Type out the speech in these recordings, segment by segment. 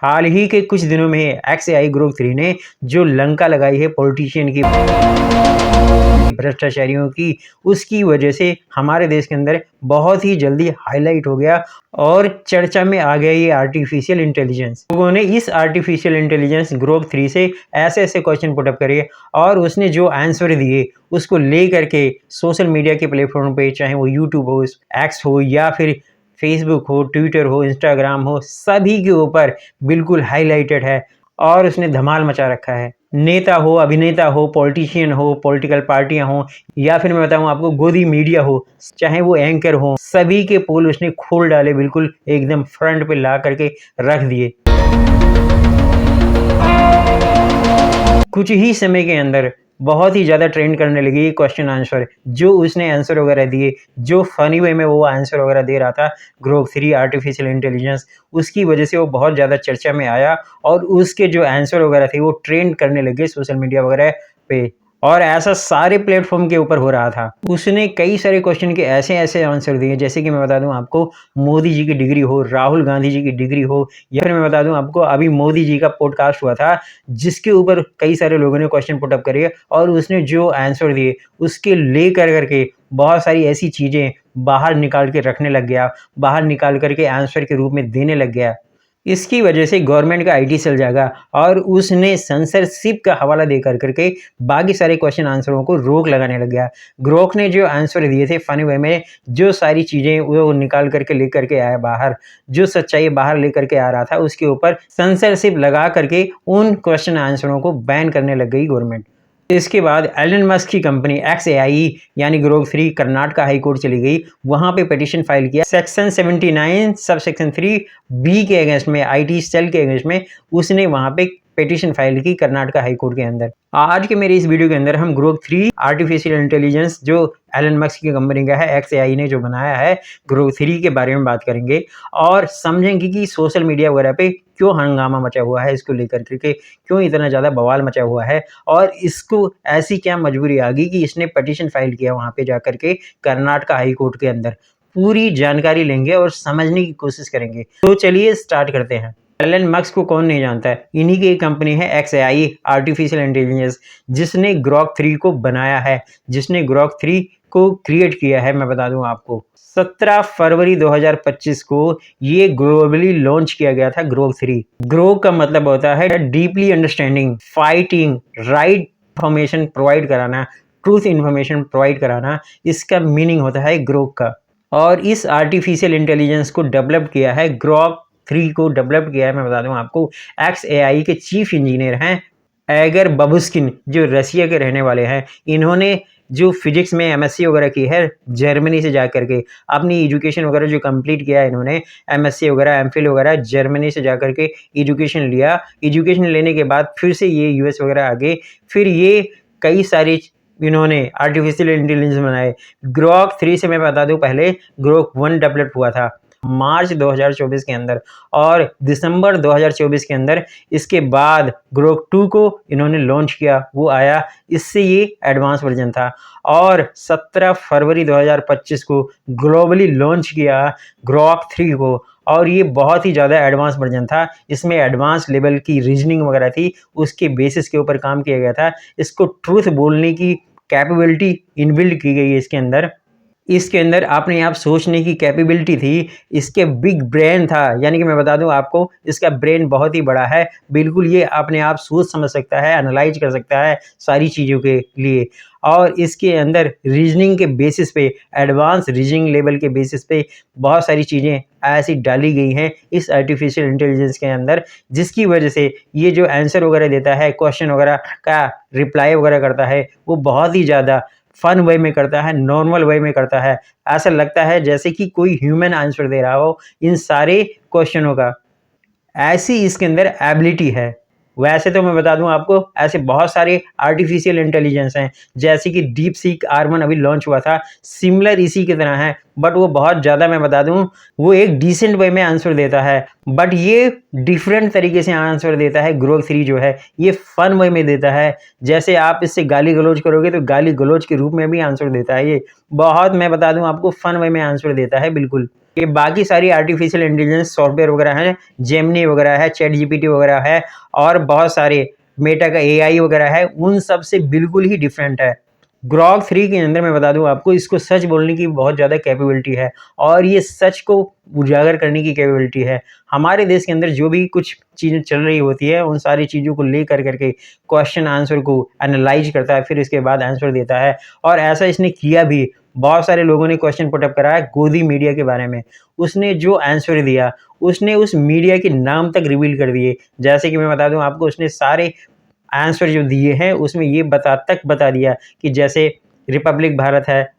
हाल ही के कुछ दिनों में एक्सएआई ग्रुप 3 ने जो लंका लगाई है पॉलिटिशियन की, भ्रष्टाचारियों की, उसकी वजह से हमारे देश के अंदर बहुत ही जल्दी हाईलाइट हो गया और चर्चा में आ गया ये आर्टिफिशियल इंटेलिजेंस। लोगों ने इस आर्टिफिशियल इंटेलिजेंस ग्रुप 3 से ऐसे ऐसे क्वेश्चन पुटअप करे और उसने जो आंसर दिए उसको ले करके सोशल मीडिया के प्लेटफॉर्म पे, चाहे वो यूट्यूब हो, एक्स हो या फिर फेसबुक हो, ट्विटर हो, इंस्टाग्राम हो, सभी के ऊपर बिल्कुल हाईलाइटेड है और उसने धमाल मचा रखा है। नेता हो, अभिनेता हो, पॉलिटिशियन हो, पॉलिटिकल पार्टियां हो या फिर मैं बताऊं आपको गोदी मीडिया हो, चाहे वो एंकर हो, सभी के पोल उसने खोल डाले, बिल्कुल एकदम फ्रंट पे ला करके रख दिए। कुछ ही समय के अंदर बहुत ही ज़्यादा ट्रेंड करने लगी ये क्वेश्चन आंसर, जो उसने आंसर वगैरह दिए, जो फनी वे में वो आंसर वगैरह दे रहा था ग्रुप 3 आर्टिफिशियल इंटेलिजेंस, उसकी वजह से वो बहुत ज़्यादा चर्चा में आया और उसके जो आंसर वगैरह थे वो ट्रेंड करने लगे सोशल मीडिया वगैरह पे। और ऐसा सारे प्लेटफॉर्म के ऊपर हो रहा था। उसने कई सारे क्वेश्चन के ऐसे ऐसे आंसर दिए, जैसे कि मैं बता दूं आपको, मोदी जी की डिग्री हो, राहुल गांधी जी की डिग्री हो, या फिर मैं बता दूं आपको अभी मोदी जी का पॉडकास्ट हुआ था जिसके ऊपर कई सारे लोगों ने क्वेश्चन पुटअप करे और उसने जो आंसर दिए उसके ले करके बहुत सारी ऐसी चीजें बाहर निकाल के रखने लग गया, बाहर निकाल करके आंसर के रूप में देने लग गया। इसकी वजह से गवर्नमेंट का आईटी सेल जागा और उसने सेंसरशिप का हवाला दे करके बाकी सारे क्वेश्चन आंसरों को रोक लगाने लग गया। ग्रोक ने जो आंसर दिए थे फनी वे में, जो सारी चीजें वो निकाल करके लेकर के आया बाहर, जो सच्चाई बाहर लेकर के आ रहा था, उसके ऊपर सेंसरशिप लगा करके उन क्वेश्चन आंसरों को बैन करने लग गई गवर्नमेंट। इसके बाद एलन मस्क की कंपनी एक्सएआई यानी ग्रुप 3 कर्नाटका हाई कोर्ट चली गई, वहां पे पिटीशन फाइल किया सेक्शन 79 सब सेक्शन 3 बी के अगेंस्ट में, आईटी सेल के अगेंस्ट में उसने वहां पे पिटीशन फाइल की कर्नाटका हाई कोर्ट के अंदर। आज के मेरे इस वीडियो के अंदर हम ग्रुप 3 आर्टिफिशियल इंटेलिजेंस जो एलन मस्क की कंपनी का है, एक्सएआई ने जो बनाया है, ग्रुप 3 के बारे में बात करेंगे और समझेंगे कि सोशल मीडिया वगैरह पे क्यों हंगामा मचा हुआ है, इसको लेकर के क्यों इतना ज्यादा बवाल मचा हुआ है और इसको ऐसी क्या मजबूरी आ गई कि इसने पिटीशन फाइल किया वहां पे जाकर के कर्नाटका हाई कोर्ट के अंदर। पूरी जानकारी लेंगे और समझने की कोशिश करेंगे। तो चलिए स्टार्ट करते हैं। एलन मस्क को कौन नहीं जानता है, इन्हीं की एक कंपनी है एक्सएआई आर्टिफिशियल इंटेलिजेंस, जिसने ग्रोक 3 को बनाया है, जिसने ग्रोक 3 को क्रिएट किया है। मैं बता दूं आपको 17 फरवरी 2025 को ये ग्लोबली लॉन्च किया गया था ग्रोक 3। ग्रोक का मतलब होता है deeply understanding, fighting, right information provide कराना, ट्रूथ इंफॉर्मेशन प्रोवाइड कराना, इसका मीनिंग होता है ग्रोक का। और इस आर्टिफिशियल इंटेलिजेंस को डेवलप किया है, ग्रोक 3 को डेवलप किया है, मैं बता दूं आपको, एक्सएआई के चीफ इंजीनियर हैं एगर बबुस्किन, जो रशिया के रहने वाले हैं। इन्होंने जो फिजिक्स में एमएससी वगैरह की है जर्मनी से जाकर के, अपनी एजुकेशन वगैरह जो कंप्लीट किया है इन्होंने, एमएससी वगैरह एमफिल वगैरह जर्मनी से जाकर के एजुकेशन लिया। एजुकेशन लेने के बाद फिर से ये यूएस वगैरह आ गए, फिर ये कई सारी इन्होंने आर्टिफिशियल इंटेलिजेंस बनाए। ग्रोक 3 से मैं बता दूं, पहले ग्रोक 1 डेवलप हुआ था मार्च 2024 के अंदर और दिसंबर 2024 के अंदर इसके बाद ग्रोक 2 को इन्होंने लॉन्च किया, वो आया, इससे ये एडवांस वर्जन था। और 17 फरवरी 2025 को ग्लोबली लॉन्च किया ग्रोक 3 को और ये बहुत ही ज़्यादा एडवांस वर्जन था। इसमें एडवांस लेवल की रीजनिंग वगैरह थी, उसके बेसिस के ऊपर काम किया गया था। इसको ट्रूथ बोलने की कैपेबिलिटी इनबिल्ड की गई है इसके अंदर। इसके अंदर अपने आप सोचने की कैपेबिलिटी थी, इसके बिग ब्रेन था, यानी कि मैं बता दूं आपको इसका ब्रेन बहुत ही बड़ा है, बिल्कुल ये अपने आप सोच समझ सकता है, एनालाइज कर सकता है सारी चीज़ों के लिए। और इसके अंदर रीजनिंग के बेसिस पे, एडवांस रीजनिंग लेवल के बेसिस पे बहुत सारी चीज़ें ऐसी डाली गई हैं इस आर्टिफिशियल इंटेलिजेंस के अंदर, जिसकी वजह से ये जो आंसर वगैरह देता है, क्वेश्चन वगैरह का रिप्लाई वगैरह करता है, वो बहुत ही ज़्यादा फन वे में करता है, नॉर्मल वे में करता है। ऐसा लगता है जैसे कि कोई ह्यूमन आंसर दे रहा हो इन सारे क्वेश्चनों का, ऐसी इसके अंदर एबिलिटी है। वैसे तो मैं बता दूं आपको, ऐसे बहुत सारे आर्टिफिशियल इंटेलिजेंस हैं, जैसे कि डीप सीक R1 अभी लॉन्च हुआ था, सिमिलर इसी की तरह है, बट वो बहुत ज़्यादा, मैं बता दूं, वो एक डिसेंट वे में आंसर देता है, बट ये डिफरेंट तरीके से आंसर देता है। ग्रोक 3 जो है ये फन वे में देता है, जैसे आप इससे गाली गलौज करोगे तो गाली गलौज के रूप में भी आंसर देता है। ये बहुत, मैं बता दूं आपको, फन वे में आंसर देता है बिल्कुल। ये बाकी सारी आर्टिफिशियल इंटेलिजेंस सॉफ्टवेयर वगैरह हैं, जेमिनी वगैरह है, चैट जीपीटी वगैरह है और बहुत सारे मेटा का एआई वगैरह है, उन सब से बिल्कुल ही डिफरेंट है। ग्रॉक 3 के अंदर मैं बता दूं आपको, इसको सच बोलने की बहुत ज़्यादा कैपेबिलिटी है और ये सच को उजागर करने की कैपेबिलिटी है। हमारे देश के अंदर जो भी कुछ चीज़ें चल रही होती है, उन सारी चीज़ों को लेकर करके क्वेश्चन आंसर को एनालाइज करता है, फिर इसके बाद आंसर देता है और ऐसा इसने किया भी। बहुत सारे लोगों ने क्वेश्चन पुटअप करा है गोदी मीडिया के बारे में। उसने जो आंसर दिया, उसने उस मीडिया के नाम तक रिवील कर दिए। जैसे कि मैं बता दूं आपको, उसने सारे आंसर जो दिए हैं उसमें ये बता दिया कि जैसे रिपब्लिक भारत है,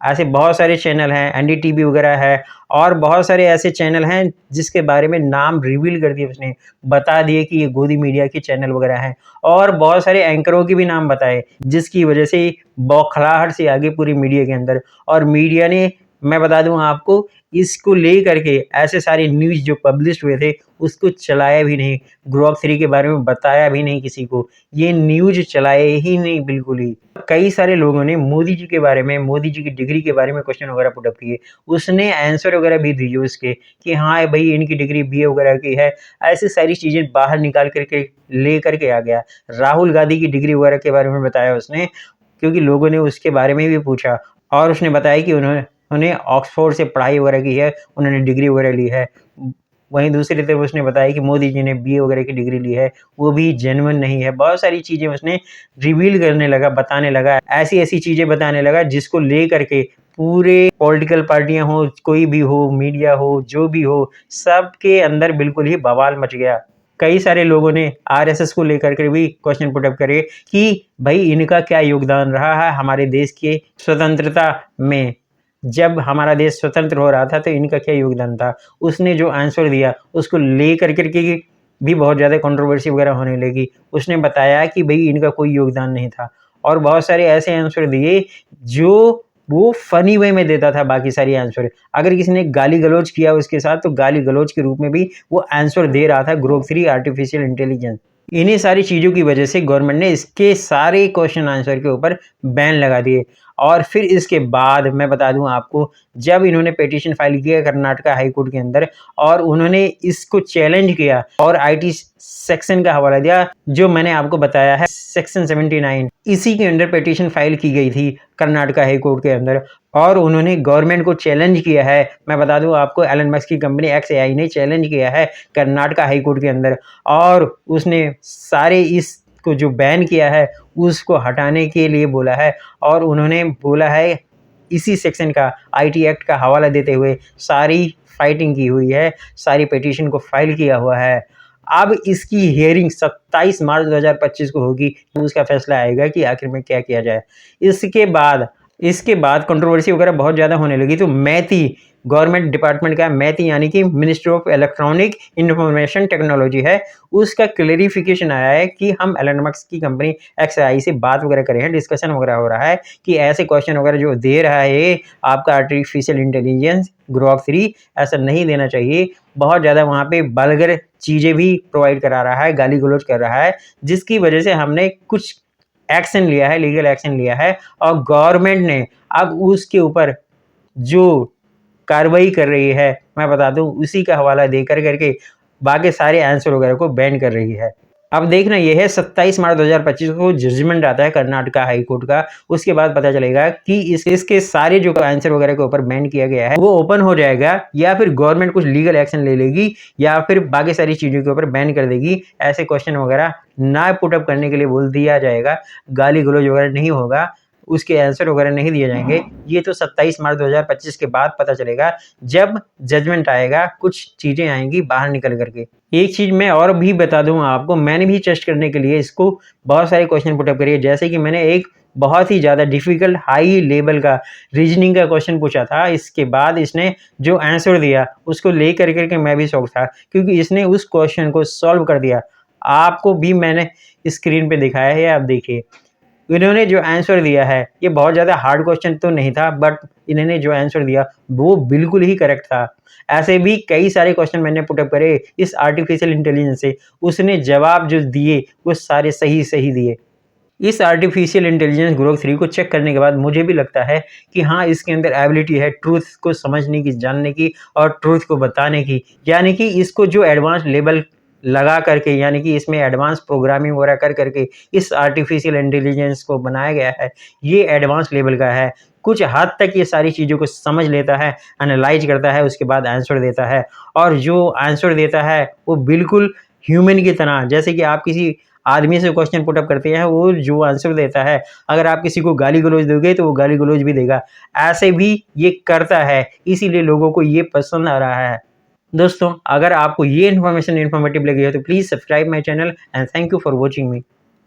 ऐसे बहुत सारे चैनल हैं, एनडीटीवी वगैरह है और बहुत सारे ऐसे चैनल हैं जिसके बारे में नाम रिवील कर दिए। उसने बता दिए कि ये गोदी मीडिया के चैनल वगैरह हैं और बहुत सारे एंकरों के भी नाम बताए, जिसकी वजह से बौखलाहट से आगे पूरी मीडिया के अंदर। और मीडिया ने, मैं बता दूं आपको, इसको ले करके ऐसे सारे न्यूज़ जो पब्लिश हुए थे उसको चलाया भी नहीं, ग्रॉक 3 के बारे में बताया भी नहीं किसी को, ये न्यूज़ चलाए ही नहीं बिल्कुल ही। कई सारे लोगों ने मोदी जी के बारे में, मोदी जी की डिग्री के बारे में क्वेश्चन वगैरह पुटअप किए, उसने आंसर वगैरह भी दिए उसके कि हाँ भाई इनकी डिग्री बीए वगैरह की है। ऐसी सारी चीज़ें बाहर निकाल करके ले करके आ गया। राहुल गांधी की डिग्री वगैरह के बारे में बताया उसने, क्योंकि लोगों ने उसके बारे में भी पूछा और उसने बताया कि उन्होंने ऑक्सफोर्ड से पढ़ाई वगैरह की है, उन्होंने डिग्री वगैरह ली है। वहीं दूसरी तरफ उसने बताया कि मोदी जी ने बीए वगैरह की डिग्री ली है, वो भी जेन्युइन नहीं है। बहुत सारी चीज़ें उसने रिवील करने लगा, बताने लगा, ऐसी-ऐसी चीज़ें बताने लगा जिसको ले करके पूरे पॉलिटिकल पार्टियाँ हों, कोई भी हो, मीडिया हो, जो भी हो, सबके अंदर बिल्कुल ही बवाल मच गया। कई सारे लोगों ने आरएसएस को लेकर के भी क्वेश्चन पुट अप करे कि भाई इनका क्या योगदान रहा है हमारे देश के स्वतंत्रता में। जब हमारा देश स्वतंत्र हो रहा था तो इनका क्या योगदान था। उसने जो आंसर दिया उसको ले करके भी बहुत ज़्यादा कंट्रोवर्सी वगैरह होने लगी। उसने बताया कि भाई इनका कोई योगदान नहीं था और बहुत सारे ऐसे आंसर दिए जो वो फनी वे में देता था बाकी सारी आंसर। अगर किसी ने गाली गलौज किया उसके साथ तो गाली गलौज के रूप में भी वो आंसर दे रहा था ग्रोक 3 आर्टिफिशियल इंटेलिजेंस। इन्हीं सारी चीज़ों की वजह से गवर्नमेंट ने इसके सारे क्वेश्चन आंसर के ऊपर बैन लगा दिए। और फिर इसके बाद मैं बता दूं आपको, जब इन्होंने पिटीशन फाइल किया कर्नाटका हाई कोर्ट के अंदर और उन्होंने इसको चैलेंज किया और आईटी सेक्शन का हवाला दिया, जो मैंने आपको बताया है सेक्शन 79, इसी के अंडर पिटीशन फाइल की गई थी कर्नाटका हाई कोर्ट के अंदर और उन्होंने गवर्नमेंट को चैलेंज किया है। मैं बता दूं आपको, एलन मस्क की कंपनी XAI ने चैलेंज किया है कर्नाटका हाई कोर्ट के अंदर और उसने सारे इसको जो बैन किया है उसको हटाने के लिए बोला है। और उन्होंने बोला है, इसी सेक्शन का आईटी एक्ट का हवाला देते हुए सारी फाइटिंग की हुई है, सारी पिटीशन को फाइल किया हुआ है। अब इसकी हियरिंग 27 मार्च 2025 को होगी, उसका फैसला आएगा कि आखिर में क्या किया जाए। इसके बाद कंट्रोवर्सी वगैरह बहुत ज़्यादा होने लगी तो मैती गवर्नमेंट डिपार्टमेंट का, मैती यानी कि ministry of electronic information technology है, उसका क्लेरिफिकेशन आया है कि हम एलन मस्क की कंपनी XAI से बात वगैरह कर रहे हैं, डिस्कशन वगैरह हो रहा है कि ऐसे क्वेश्चन वगैरह जो दे रहा है आपका आर्टिफिशियल इंटेलिजेंस ग्रॉक 3, ऐसा नहीं देना चाहिए। बहुत ज़्यादा वहाँ पे वल्गर चीज़ें भी प्रोवाइड करा रहा है, गाली गलौज कर रहा है, जिसकी वजह से हमने कुछ एक्शन लिया है, लीगल एक्शन लिया है और गवर्नमेंट ने अब उसके ऊपर जो कार्रवाई कर रही है, मैं बता दूं उसी का हवाला देकर करके बाकी सारे आंसर वगैरह को बैन कर रही है। अब देखना यह है 27 मार्च 2025 को जजमेंट आता है कर्नाटका हाई कोर्ट का, उसके बाद पता चलेगा कि इसके सारे जो आंसर वगैरह के ऊपर बैन किया गया है वो ओपन हो जाएगा या फिर गवर्नमेंट कुछ लीगल एक्शन ले लेगी या फिर बाकी सारी चीज़ों के ऊपर बैन कर देगी। ऐसे क्वेश्चन वगैरह ना पुटअप करने के लिए बोल दिया जाएगा, गाली गलौज वगैरह नहीं होगा, उसके आंसर वगैरह नहीं दिए जाएंगे। ये तो 27 मार्च 2025 के बाद पता चलेगा, जब जजमेंट आएगा कुछ चीज़ें आएंगी बाहर निकल करके। एक चीज़ मैं और भी बता दूं आपको, मैंने भी टेस्ट करने के लिए इसको बहुत सारे क्वेश्चन पुटअप करे, जैसे कि मैंने एक बहुत ही ज़्यादा डिफिकल्ट हाई लेवल का रीजनिंग का क्वेश्चन पूछा था। इसके बाद इसने जो आंसर दिया उसको ले करके मैं भी शौक था, क्योंकि इसने उस क्वेश्चन को सॉल्व कर दिया। आपको भी मैंने स्क्रीन पे दिखाया है, आप देखिए इन्होंने जो आंसर दिया है ये बहुत ज़्यादा हार्ड क्वेश्चन तो नहीं था, बट इन्होंने जो आंसर दिया वो बिल्कुल ही करेक्ट था। ऐसे भी कई सारे क्वेश्चन मैंने पुटअप करे इस आर्टिफिशियल इंटेलिजेंस से, उसने जवाब जो दिए वो सारे सही सही दिए। इस आर्टिफिशियल इंटेलिजेंस ग्रोक 3 को चेक करने के बाद मुझे भी लगता है कि हाँ, इसके अंदर एबिलिटी है ट्रूथ को समझने की, जानने की और ट्रूथ को बताने की। यानी कि इसको जो एडवांस लेवल लगा करके, यानी कि इसमें एडवांस प्रोग्रामिंग वगैरह कर करके इस आर्टिफिशियल इंटेलिजेंस को बनाया गया है, ये एडवांस लेवल का है। कुछ हद तक ये सारी चीज़ों को समझ लेता है, एनालाइज करता है, उसके बाद आंसर देता है। और जो आंसर देता है वो बिल्कुल ह्यूमन की तरह, जैसे कि आप किसी आदमी से क्वेश्चन पुट अप करते हैं, वो जो आंसर देता है, अगर आप किसी को गाली-गलौज दोगे तो वो गाली-गलौज भी देगा। ऐसे भी ये करता है, इसीलिए लोगों को ये पसंद आ रहा है। दोस्तों, अगर आपको ये इन्फॉर्मेशन इन्फॉर्मेटिव लगी है तो please subscribe my channel and thank you for watching me.